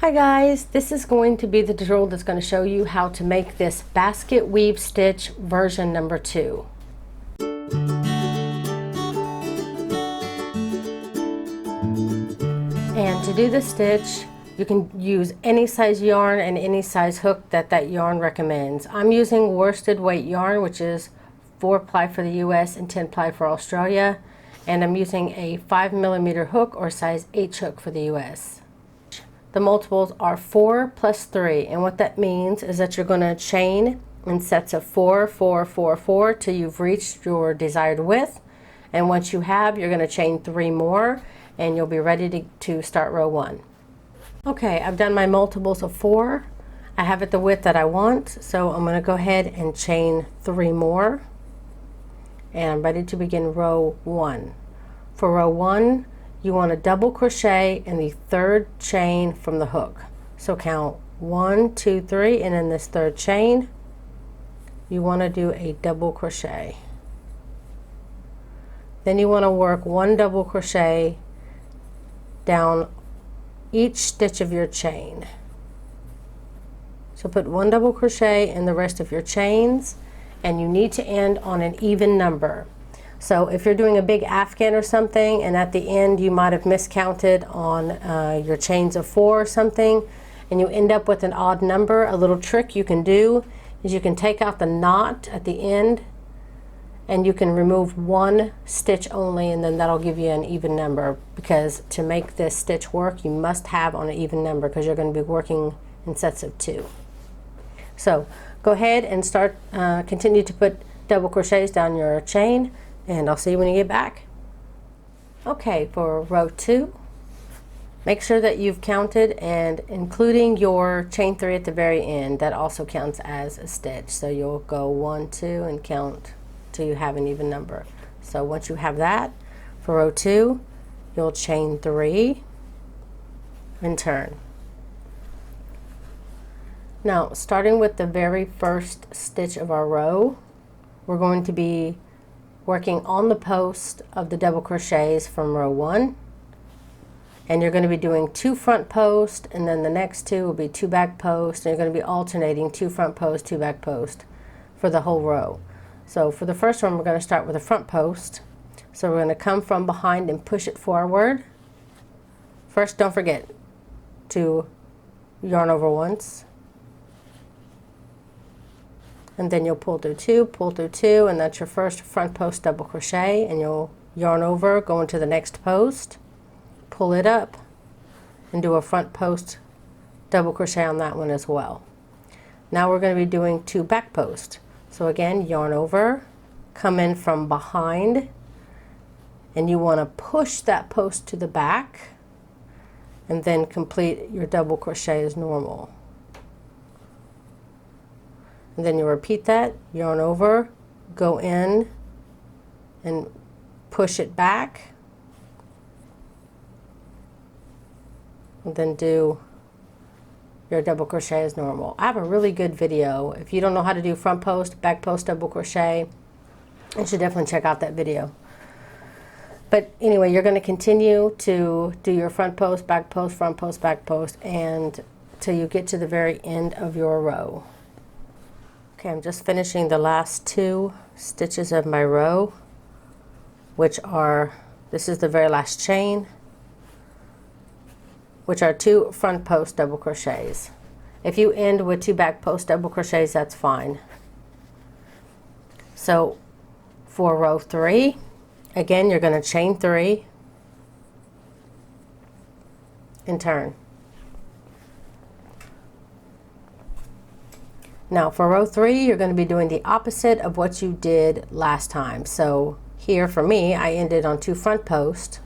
Hi guys, this is going to be the tutorial that's going to show you how to make this basket weave stitch version number 2. And to do this stitch, you can use any size yarn and any size hook that yarn recommends. I'm using worsted weight yarn, which is 4 ply for the US and 10 ply for Australia, and I'm using a 5mm hook or size H hook for the US. The multiples are 4 plus 3, and what that means is that you're going to chain in sets of 4, 4, 4, 4 till you've reached your desired width, and once you have, you're going to chain 3 more and you'll be ready to start row 1. Okay, I've done my multiples of 4. I have it the width that I want, so I'm going to go ahead and chain 3 more, and I'm ready to begin row 1. For row 1, you want to double crochet in the 3rd chain from the hook. So count 1, 2, 3, and in this 3rd chain you want to do a double crochet. Then you want to work 1 double crochet down each stitch of your chain. So put 1 double crochet in the rest of your chains, and you need to end on an even number. So if you're doing a big afghan or something, and at the end you might have miscounted on your chains of 4 or something, and you end up with an odd number, a little trick you can do is you can take out the knot at the end and you can remove 1 stitch only, and then that'll give you an even number, because to make this stitch work you must have on an even number, because you're going to be working in sets of 2. So go ahead and start, continue to put double crochets down your chain, and I'll see you when you get back. Okay, for row 2, make sure that you've counted, and including your chain 3 at the very end, that also counts as a stitch. So you'll go 1, 2 and count till you have an even number. So once you have that, for row 2, you'll chain 3 and turn. Now, starting with the very first stitch of our row, we're going to be working on the post of the double crochets from row 1, and you're going to be doing 2 front posts, and then the next 2 will be 2 back posts, and you're going to be alternating 2 front posts, 2 back posts for the whole row. So for the first one, we're going to start with a front post. So we're going to come from behind and push it forward. First, don't forget to yarn over once, and then you'll pull through 2, and that's your first front post double crochet, and you'll yarn over, go into the next post, pull it up, and do a front post double crochet on that one as well. Now we're going to be doing 2 back posts. So again, yarn over, come in from behind, and you want to push that post to the back, and then complete your double crochet as normal. And then you repeat that, yarn over, go in and push it back, and then do your double crochet as normal. I have a really good video. If you don't know how to do front post, back post double crochet, you should definitely check out that video. But anyway, you're going to continue to do your front post, back post, front post, back post, and till you get to the very end of your row. Okay, I'm just finishing the last 2 stitches of my row, which are, this is the very last chain, which are 2 front post double crochets. If you end with 2 back post double crochets, that's fine. So for row 3, again, you're going to chain 3 and turn. Now for row 3, you're going to be doing the opposite of what you did last time. So here for me, I ended on 2 front posts.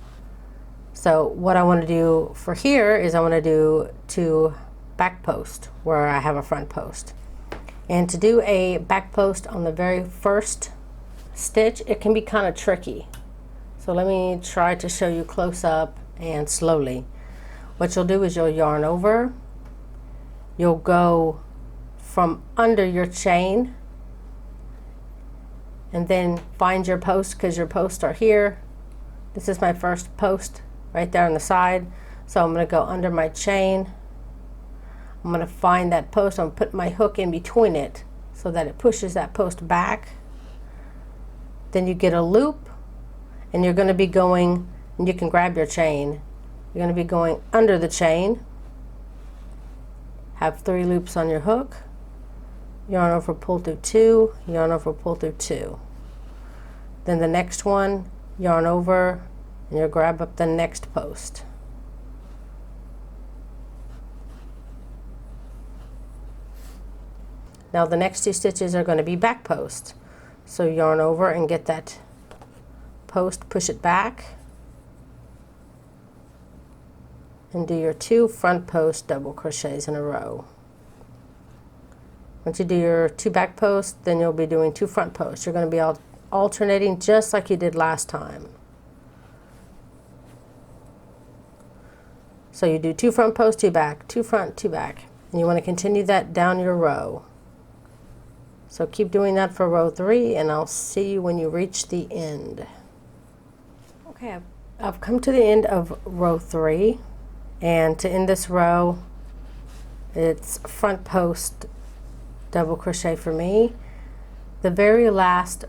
So what I want to do for here is I want to do 2 back posts where I have a front post. And to do a back post on the very first stitch, it can be kind of tricky. So let me try to show you close up and slowly. What you'll do is you'll yarn over, you'll go from under your chain, and then find your post, because your posts are here. This is my first post right there on the side. So I'm going to go under my chain I'm going to find that post. I'm going to put my hook in between it so that it pushes that post back. Then you get a loop, and you're going to be going, and you can grab your chain. You're going to be going under the chain. Have 3 loops on your hook. Yarn over, pull through 2, yarn over, pull through 2. Then the next one, yarn over, and you'll grab up the next post. Now the next 2 stitches are going to be back post. So yarn over and get that post, push it back, and do your 2 front post double crochets in a row. Once you do your 2 back posts, then you'll be doing 2 front posts. You're going to be alternating just like you did last time. So you do 2 front posts, 2 back, 2 front, 2 back, and you want to continue that down your row. So keep doing that for row 3, and I'll see you when you reach the end. Okay, I've come to the end of row 3, and to end this row, it's front post double crochet for me. The very last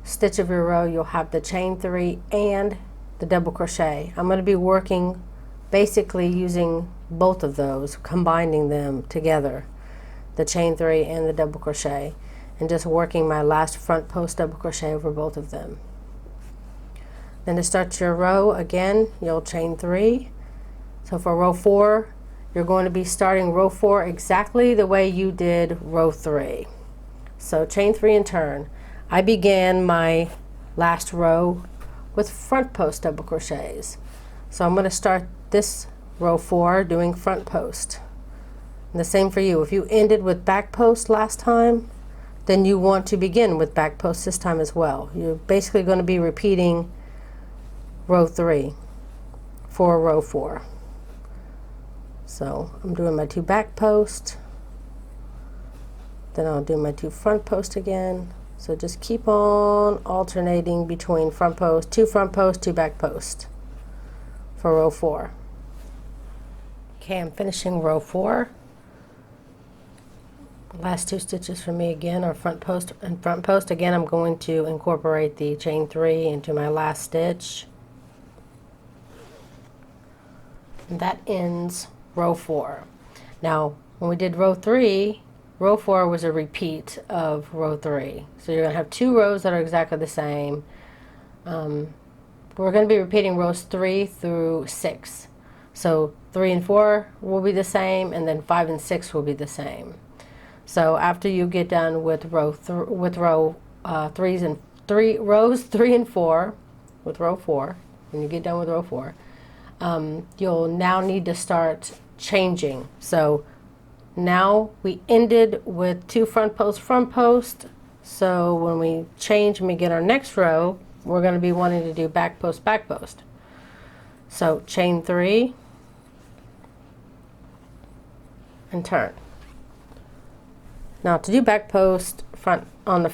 stitch of your row, you'll have the chain 3 and the double crochet. I'm going to be working basically using both of those, combining them together, the chain 3 and the double crochet, and just working my last front post double crochet over both of them. Then to start your row, again, you'll chain 3. So for row 4, you're going to be starting row 4 exactly the way you did row 3. So chain 3 and turn. I began my last row with front post double crochets. So I'm going to start this row 4 doing front post. And the same for you. If you ended with back post last time, then you want to begin with back post this time as well. You're basically going to be repeating row 3 for row 4. So I'm doing my 2 back posts, then I'll do my 2 front posts again. So just keep on alternating between front post, 2 front posts, 2 back posts for row 4. Okay, I'm finishing row 4. Last 2 stitches for me again are front post and front post. Again, I'm going to incorporate the chain 3 into my last stitch. And that ends row 4. Now, when we did row 3, row 4 was a repeat of row 3. So you're going to have 2 rows that are exactly the same. We're going to be repeating rows 3 through 6. So 3 and 4 will be the same, and then 5 and 6 will be the same. So after you get done with rows 3 and 4 with row 4, when you get done with row 4, you'll now need to start changing. So now we ended with 2 front post. So when we change and we get our next row, we're going to be wanting to do back post. So chain 3 and turn. Now to do back post front on the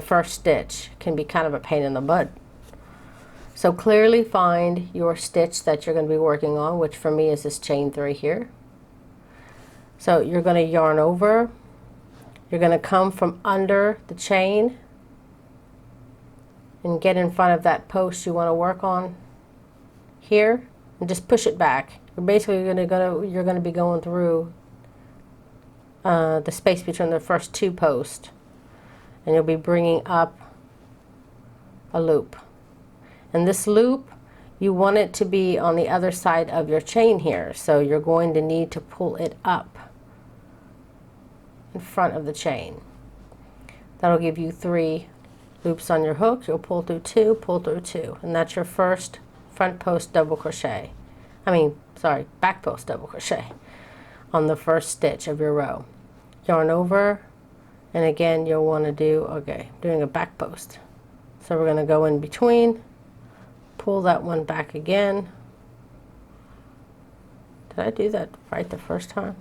first stitch can be kind of a pain in the butt. So clearly find your stitch that you're going to be working on, which for me is this chain 3 here. So you're going to yarn over, you're going to come from under the chain and get in front of that post you want to work on here, and just push it back. You're basically going to be going through the space between the first 2 posts, and you'll be bringing up a loop. And this loop, you want it to be on the other side of your chain here, so you're going to need to pull it up in front of the chain. That'll give you 3 loops on your hook. You'll pull through 2, pull through 2, and that's your first front post double crochet. Back post double crochet on the first stitch of your row. Yarn over, and again you'll want to do, doing a back post. So we're going to go in between, pull that one back again. Did I do that right the first time?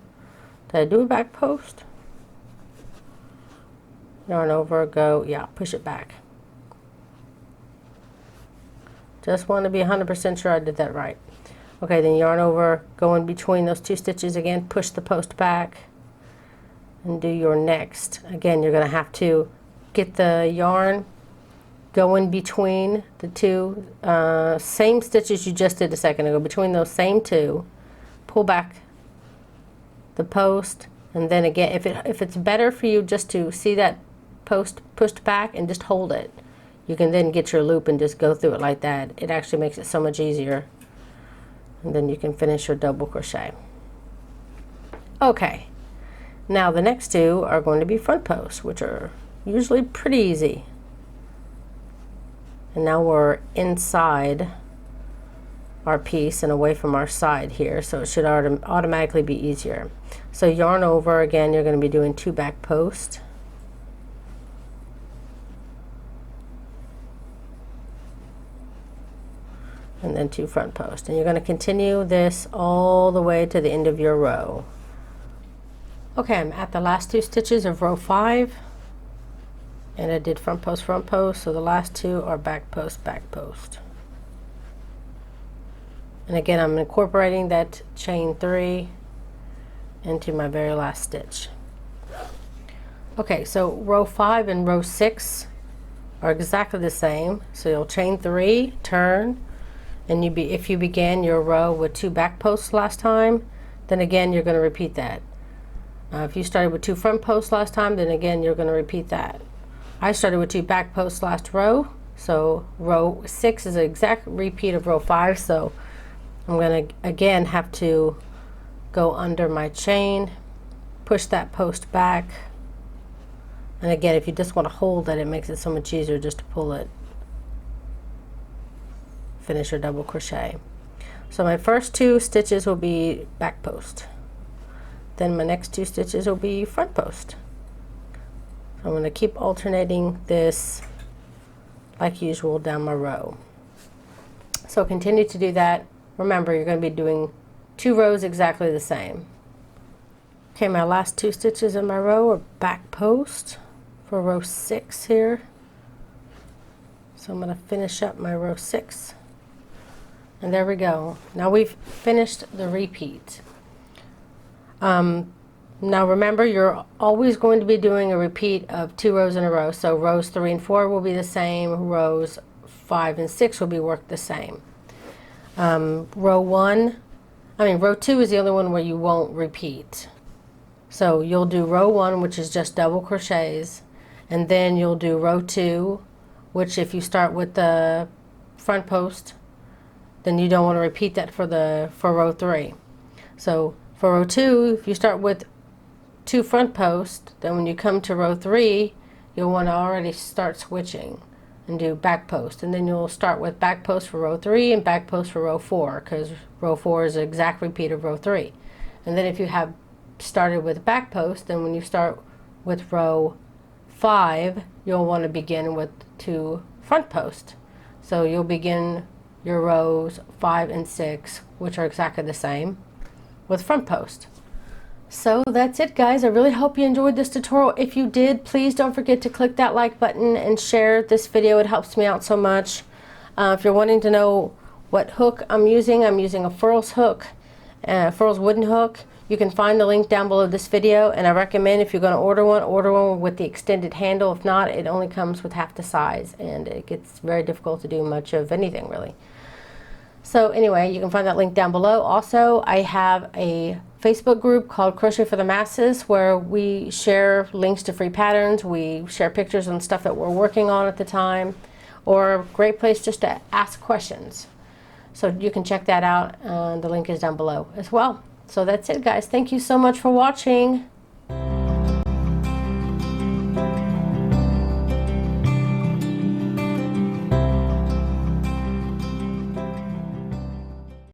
Did I do a back post? Yarn over, go, push it back. Just want to be 100% sure I did that right. Okay, then yarn over, go in between those 2 stitches again, push the post back, and do your next. Again, you're going to have to get the yarn, go in between the 2 same stitches you just did a second ago, between those same 2, pull back the post, and then again, if it's better for you just to see that post pushed back and just hold it, you can then get your loop and just go through it like that. It actually makes it so much easier. And then you can finish your double crochet. Okay, now the next 2 are going to be front posts, which are usually pretty easy. And now we're inside our piece and away from our side here, so it should automatically be easier. So yarn over, again, you're going to be doing 2 back posts. And then 2 front posts, and you're going to continue this all the way to the end of your row. Okay, I'm at the last 2 stitches of row 5, and I did front post, so the last 2 are back post, back post. And again, I'm incorporating that chain 3 into my very last stitch. Okay, so row 5 and row 6 are exactly the same, so you'll chain 3, turn, and if you began your row with 2 back posts last time, then again you're going to repeat that. If you started with 2 front posts last time, then again you're going to repeat that. I started with 2 back posts last row, so row 6 is an exact repeat of row 5, so I'm going to again have to go under my chain, push that post back, and again, if you just want to hold it, it makes it so much easier just to pull it. Finish your double crochet. So my first 2 stitches will be back post, then my next 2 stitches will be front post. So I'm going to keep alternating this like usual down my row. So continue to do that. Remember, you're going to be doing 2 rows exactly the same. Okay, my last 2 stitches in my row are back post for row 6 here. So I'm going to finish up my row 6. And there we go. Now we've finished the repeat. Now remember, you're always going to be doing a repeat of 2 rows in a row. So rows 3 and 4 will be the same. Rows 5 and 6 will be worked the same. Row 2 is the only one where you won't repeat. So you'll do row 1, which is just double crochets, and then you'll do row 2, which if you start with the front post, then you don't want to repeat that for row 3. So for row 2, if you start with 2 front posts, then when you come to row 3, you'll want to already start switching and do back post, and then you'll start with back post for row 3 and back post for row 4, because row 4 is an exact repeat of row 3. And then if you have started with back post, then when you start with row 5, you'll want to begin with 2 front posts. So you'll begin your rows 5 and 6, which are exactly the same, with front post. So that's it, guys. I really hope you enjoyed this tutorial. If you did, please don't forget to click that like button and share this video. It helps me out so much. If you're wanting to know what hook I'm using a Furls hook, Furls wooden hook. You can find the link down below this video, and I recommend if you're going to order one with the extended handle. If not, it only comes with half the size, and it gets very difficult to do much of anything really. So anyway, you can find that link down below. Also, I have a Facebook group called Crochet for the Masses, where we share links to free patterns. We share pictures and stuff that we're working on at the time, or a great place just to ask questions. So you can check that out. The link is down below as well. So that's it, guys. Thank you so much for watching.